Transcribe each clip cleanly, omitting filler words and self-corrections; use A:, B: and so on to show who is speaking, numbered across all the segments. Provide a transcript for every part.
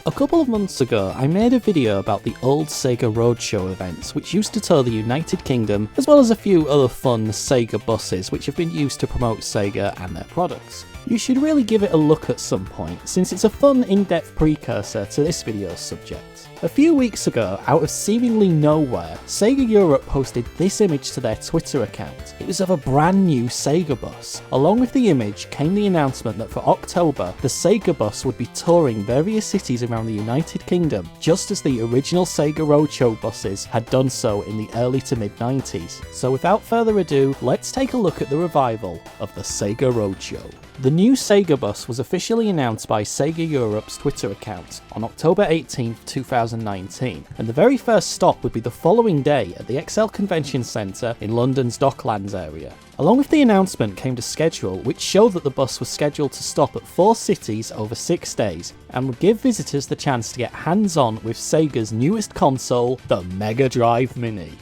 A: A couple of months ago, I made a video about the old Sega Roadshow events, which used to tour the United Kingdom, as well as a few other fun Sega buses which have been used to promote Sega and their products. You should really give it a look at some point, since it's a fun, in-depth precursor to this video's subject. A few weeks ago, out of seemingly nowhere, Sega Europe posted this image to their Twitter account. It was of a brand new Sega bus. Along with the image came the announcement that for October, the Sega bus would be touring various cities around the United Kingdom, just as the original Sega Roadshow buses had done so in the early to mid-90s. So without further ado, let's take a look at the revival of the Sega Roadshow. The new Sega bus was officially announced by Sega Europe's Twitter account on October 18, 2019, and the very first stop would be the following day at the ExCeL Convention Centre in London's Docklands area. Along with the announcement came the schedule, which showed that the bus was scheduled to stop at 4 cities over 6 days, and would give visitors the chance to get hands-on with Sega's newest console, the Mega Drive Mini.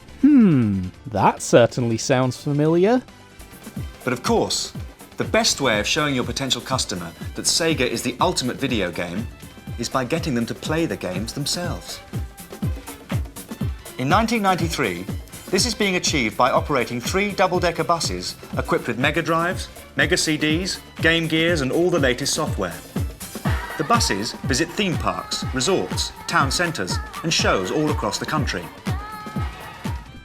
A: That certainly sounds familiar.
B: But of course, the best way of showing your potential customer that Sega is the ultimate video game is by getting them to play the games themselves. In 1993, this is being achieved by operating 3 double-decker buses equipped with Mega Drives, Mega CDs, Game Gears and all the latest software. The buses visit theme parks, resorts, town centres and shows all across the country.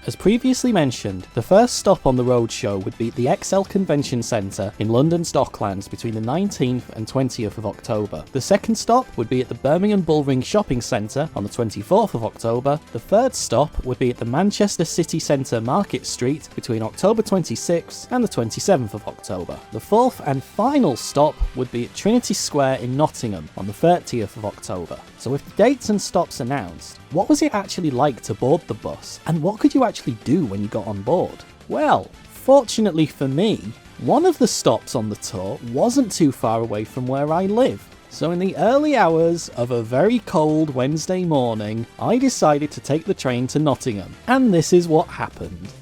A: As previously mentioned, the first stop on the roadshow would be at the ExCeL Convention Centre in London's Docklands between the 19th and 20th of October. The second stop would be at the Birmingham Bullring Shopping Centre on the 24th of October. The third stop would be at the Manchester City Centre Market Street between October 26th and the 27th of October. The fourth and final stop would be at Trinity Square in Nottingham on the 30th of October. So with the dates and stops announced, what was it actually like to board the bus, and what could you actually do when you got on board? Well, fortunately for me, one of the stops on the tour wasn't too far away from where I live. So in the early hours of a very cold Wednesday morning, I decided to take the train to Nottingham, and this is what happened.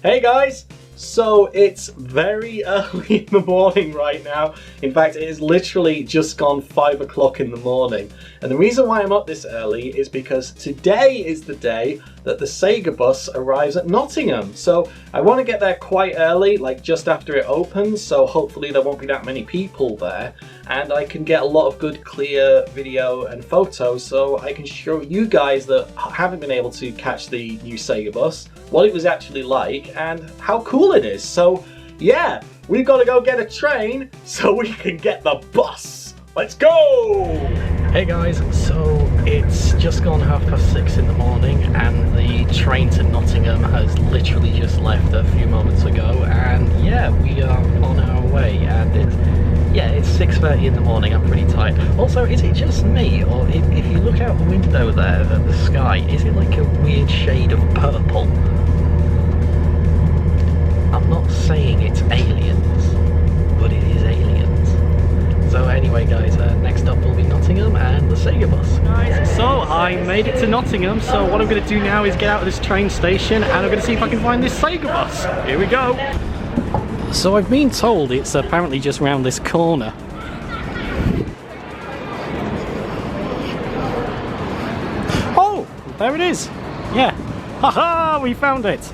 C: Hey guys! So it's very early in the morning right now. In fact, it is literally just gone 5 o'clock in the morning. And the reason why I'm up this early is because today is the day that the Sega bus arrives at Nottingham. So I want to get there quite early, like just after it opens, so hopefully there won't be that many people there. And I can get a lot of good clear video and photos so I can show you guys that haven't been able to catch the new Sega bus what it was actually like and how cool it is. So yeah, we've got to go get a train so we can get the bus. Let's go! Hey guys, so it's just gone 6:30 in the morning and the train to Nottingham has literally just left a few moments ago, and yeah, we are on our way, and it's 6:30 in the morning. I'm pretty tired. Also, is it just me, or if you look out the window there at the sky, is it like a weird shade of purple? I'm not saying it's aliens, but it is aliens. So anyway guys, next up will be Nottingham and the Sega bus. Guys, so I made it to Nottingham, so what I'm going to do now is get out of this train station and I'm going to see if I can find this Sega bus. Here we go!
A: So I've been told it's apparently just round this corner. Oh, there it is! Yeah, haha, we found it!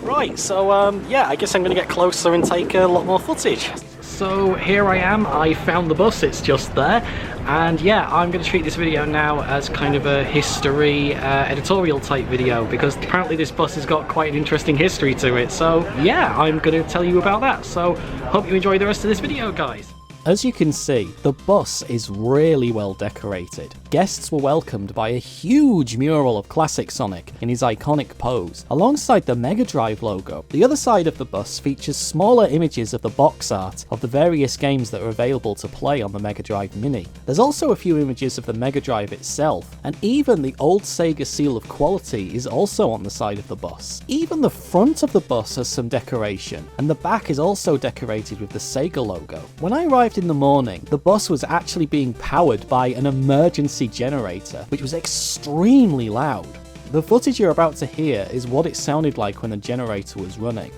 A: Right, so yeah, I guess I'm going to get closer and take a lot more footage. So here I am, I found the bus, it's just there, and yeah, I'm going to treat this video now as kind of a history editorial type video, because apparently this bus has got quite an interesting history to it, so yeah, I'm going to tell you about that, so hope you enjoy the rest of this video guys. As you can see, the bus is really well decorated. Guests were welcomed by a huge mural of classic Sonic in his iconic pose, alongside the Mega Drive logo. The other side of the bus features smaller images of the box art of the various games that are available to play on the Mega Drive Mini. There's also a few images of the Mega Drive itself, and even the old Sega seal of quality is also on the side of the bus. Even the front of the bus has some decoration, and the back is also decorated with the Sega logo. When I arrived in the morning, the bus was actually being powered by an emergency generator, which was extremely loud. The footage you're about to hear is what it sounded like when the generator was running.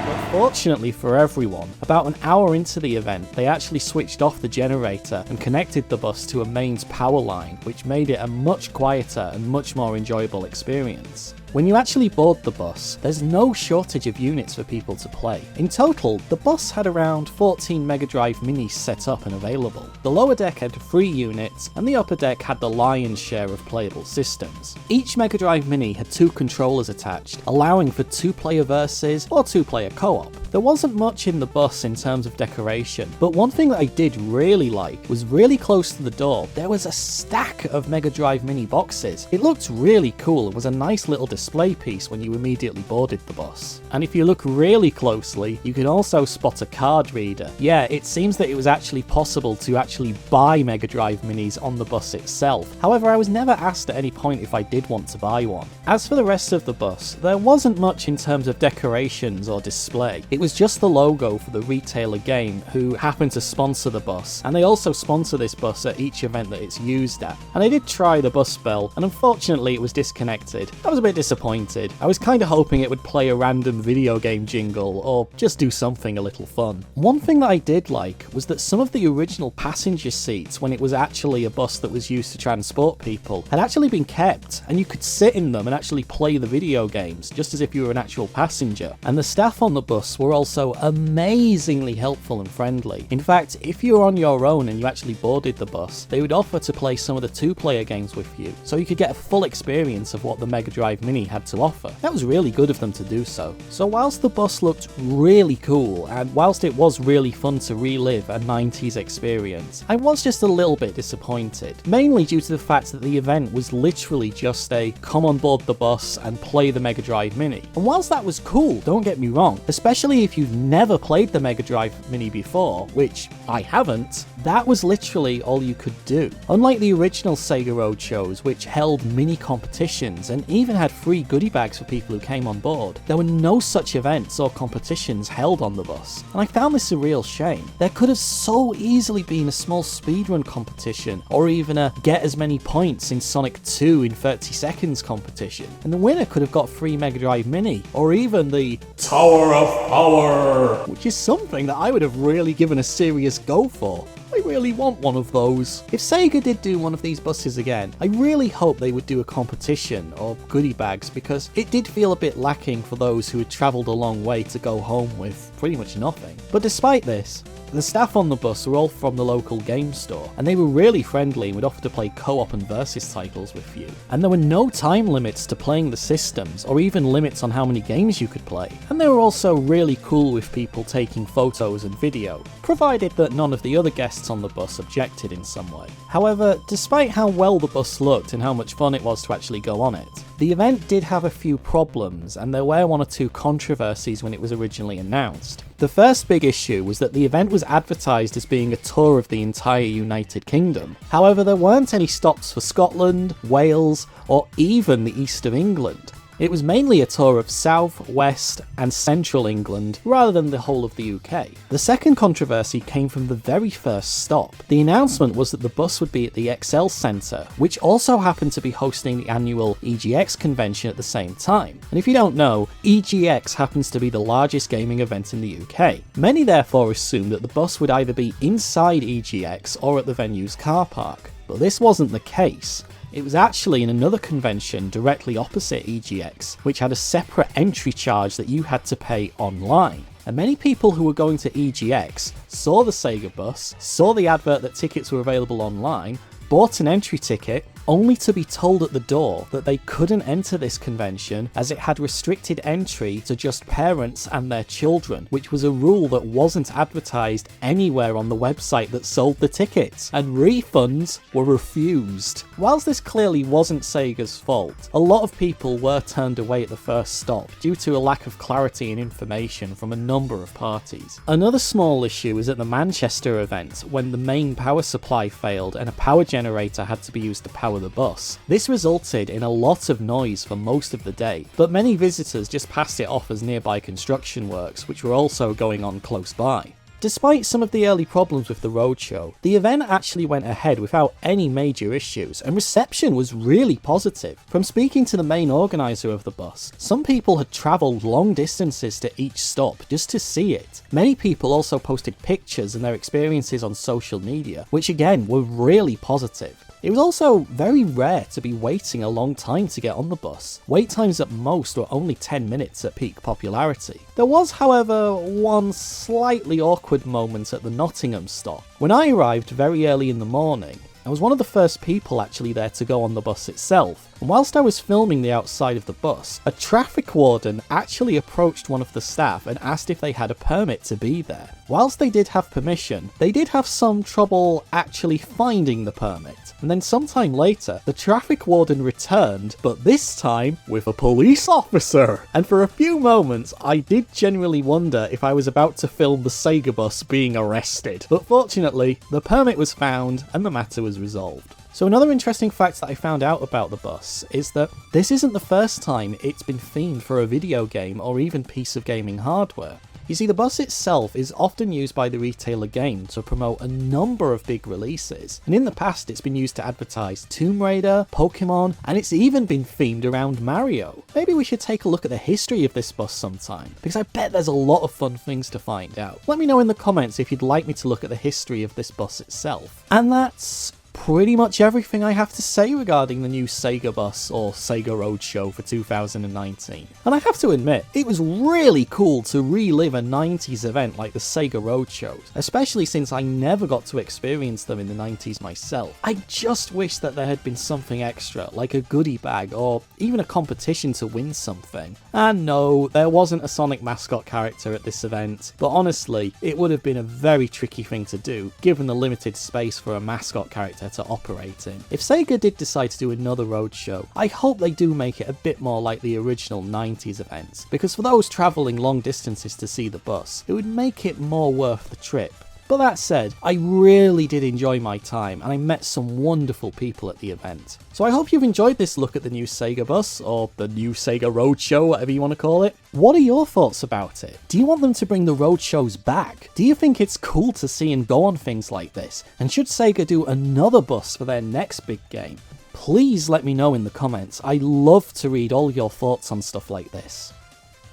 A: But Unfortunately for everyone, about an hour into the event, they actually switched off the generator and connected the bus to a mains power line, which made it a much quieter and much more enjoyable experience. When you actually board the bus, there's no shortage of units for people to play. In total, the bus had around 14 Mega Drive Minis set up and available. The lower deck had 3 units, and the upper deck had the lion's share of playable systems. Each Mega Drive Mini had 2 controllers attached, allowing for 2-player versus or 2-player co-op. There wasn't much in the bus in terms of decoration, but one thing that I did really like was really close to the door, there was a stack of Mega Drive Mini boxes. It looked really cool and was a nice little display piece when you immediately boarded the bus. And if you look really closely, you can also spot a card reader. Yeah, it seems that it was actually possible to actually buy Mega Drive Minis on the bus itself. However, I was never asked at any point if I did want to buy one. As for the rest of the bus, there wasn't much in terms of decorations or display. It was just the logo for the retailer Game, who happened to sponsor the bus, and they also sponsor this bus at each event that it's used at. And I did try the bus bell, and unfortunately it was disconnected. I was a bit disappointed. I was kind of hoping it would play a random video game jingle, or just do something a little fun. One thing that I did like was that some of the original passenger seats, when it was actually a bus that was used to transport people, had actually been kept, and you could sit in them and actually play the video games, just as if you were an actual passenger. And the staff on the bus were also amazingly helpful and friendly. In fact, if you were on your own and you actually boarded the bus, they would offer to play some of the 2-player games with you, so you could get a full experience of what the Mega Drive Mini had to offer. That was really good of them to do so. So whilst the bus looked really cool, and whilst it was really fun to relive a 90s experience, I was just a little bit disappointed, mainly due to the fact that the event was literally just a come on board the bus and play the Mega Drive Mini. And whilst that was cool, don't get me wrong, especially if you've never played the Mega Drive Mini before, which I haven't, that was literally all you could do. Unlike the original Sega Roadshows, which held mini competitions and even had free goodie bags for people who came on board, there were no such events or competitions held on the bus, and I found this a real shame. There could have so easily been a small speedrun competition, or even a get as many points in Sonic 2 in 30 seconds competition, and the winner could have got free Mega Drive Mini, or even the Tower of Power, which is something that I would have really given a serious go for. I really want one of those. If Sega did do one of these buses again, I really hope they would do a competition or goodie bags, because it did feel a bit lacking for those who had travelled a long way to go home with pretty much nothing. But despite this, the staff on the bus were all from the local game store, and they were really friendly and would offer to play co-op and versus titles with you. And there were no time limits to playing the systems, or even limits on how many games you could play. And they were also really cool with people taking photos and video, provided that none of the other guests on the bus objected in some way. However, despite how well the bus looked and how much fun it was to actually go on it, the event did have a few problems, and there were 1 or 2 controversies when it was originally announced. The first big issue was that the event was advertised as being a tour of the entire United Kingdom. However, there weren't any stops for Scotland, Wales, or even the east of England. It was mainly a tour of South, West and Central England rather than the whole of the UK. The second controversy came from the very first stop. The announcement was that the bus would be at the ExCeL Centre, which also happened to be hosting the annual EGX convention at the same time. And if you don't know, EGX happens to be the largest gaming event in the UK. Many therefore assumed that the bus would either be inside EGX or at the venue's car park. But this wasn't the case. It was actually in another convention directly opposite EGX, which had a separate entry charge that you had to pay online. And many people who were going to EGX saw the Sega bus, saw the advert that tickets were available online, bought an entry ticket, only to be told at the door that they couldn't enter this convention as it had restricted entry to just parents and their children, which was a rule that wasn't advertised anywhere on the website that sold the tickets, and refunds were refused. Whilst this clearly wasn't Sega's fault, a lot of people were turned away at the first stop due to a lack of clarity and information from a number of parties. Another small issue was at the Manchester event when the main power supply failed and a power generator had to be used to power the bus. This resulted in a lot of noise for most of the day, but many visitors just passed it off as nearby construction works, which were also going on close by. Despite some of the early problems with the Roadshow, the event actually went ahead without any major issues, and reception was really positive. From speaking to the main organiser of the bus, some people had travelled long distances to each stop just to see it. Many people also posted pictures and their experiences on social media, which again were really positive. It was also very rare to be waiting a long time to get on the bus. Wait times at most were only 10 minutes at peak popularity. There was, however, one slightly awkward moment at the Nottingham stop. When I arrived very early in the morning, I was one of the first people actually there to go on the bus itself, and whilst I was filming the outside of the bus, a traffic warden actually approached one of the staff and asked if they had a permit to be there. Whilst they did have permission, they did have some trouble actually finding the permit, and then sometime later, the traffic warden returned, but this time with a police officer. And for a few moments, I did genuinely wonder if I was about to film the Sega bus being arrested, but fortunately, the permit was found and the matter was resolved. So another interesting fact that I found out about the bus is that this isn't the first time it's been themed for a video game or even piece of gaming hardware. You see, the bus itself is often used by the retailer Game to promote a number of big releases, and in the past it's been used to advertise Tomb Raider, Pokemon, and it's even been themed around Mario. Maybe we should take a look at the history of this bus sometime, because I bet there's a lot of fun things to find out. Let me know in the comments if you'd like me to look at the history of this bus itself. And that's pretty much everything I have to say regarding the new Sega Bus or Sega Roadshow for 2019. And I have to admit, it was really cool to relive a 90s event like the Sega Roadshows, especially since I never got to experience them in the 90s myself. I just wish that there had been something extra, like a goodie bag or even a competition to win something. And no, there wasn't a Sonic mascot character at this event, but honestly, it would have been a very tricky thing to do, given the limited space for a mascot character to operate in. If Sega did decide to do another Roadshow, I hope they do make it a bit more like the original 90s events, because for those travelling long distances to see the bus, it would make it more worth the trip. But that said, I really did enjoy my time and I met some wonderful people at the event. So I hope you've enjoyed this look at the new Sega Bus, or the new Sega Roadshow, whatever you want to call it. What are your thoughts about it? Do you want them to bring the Roadshows back? Do you think it's cool to see and go on things like this? And should Sega do another bus for their next big game? Please let me know in the comments. I love to read all your thoughts on stuff like this.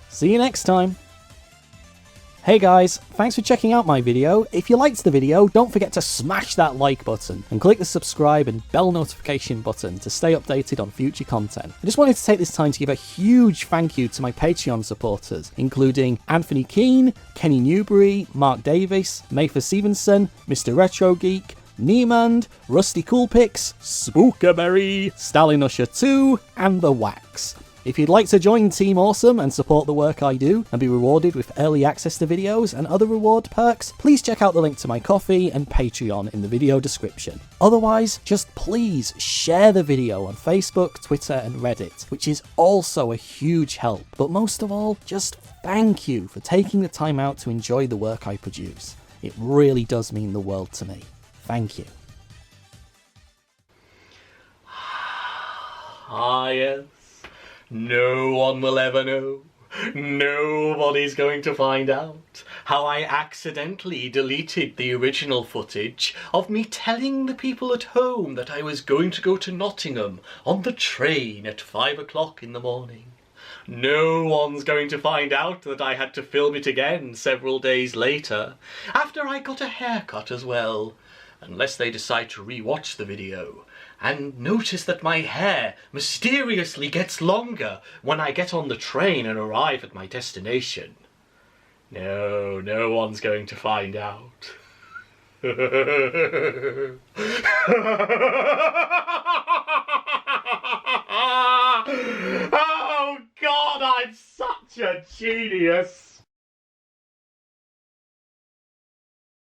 A: See you next time! Hey guys, thanks for checking out my video. If you liked the video, don't forget to smash that like button and click the subscribe and bell notification button to stay updated on future content. I just wanted to take this time to give a huge thank you to my Patreon supporters, including Anthony Keane, Kenny Newbury, Mark Davis, Mayfa Stevenson, Mr. Retro Geek, Niemand, Rusty Coolpix, Spookaberry, Stalin Usher 2, and The Wax. If you'd like to join Team Awesome and support the work I do and be rewarded with early access to videos and other reward perks, please check out the link to my Ko-fi and Patreon in the video description. Otherwise, just please share the video on Facebook, Twitter and Reddit, which is also a huge help. But most of all, just thank you for taking the time out to enjoy the work I produce. It really does mean the world to me. Thank you.
C: Ah, yes. No one will ever know, nobody's going to find out, how I accidentally deleted the original footage of me telling the people at home that I was going to go to Nottingham on the train at 5 o'clock in the morning. No one's going to find out that I had to film it again several days later, after I got a haircut as well, unless they decide to re-watch the video and notice that my hair mysteriously gets longer when I get on the train and arrive at my destination. No, no one's going to find out. Oh God, I'm such a genius!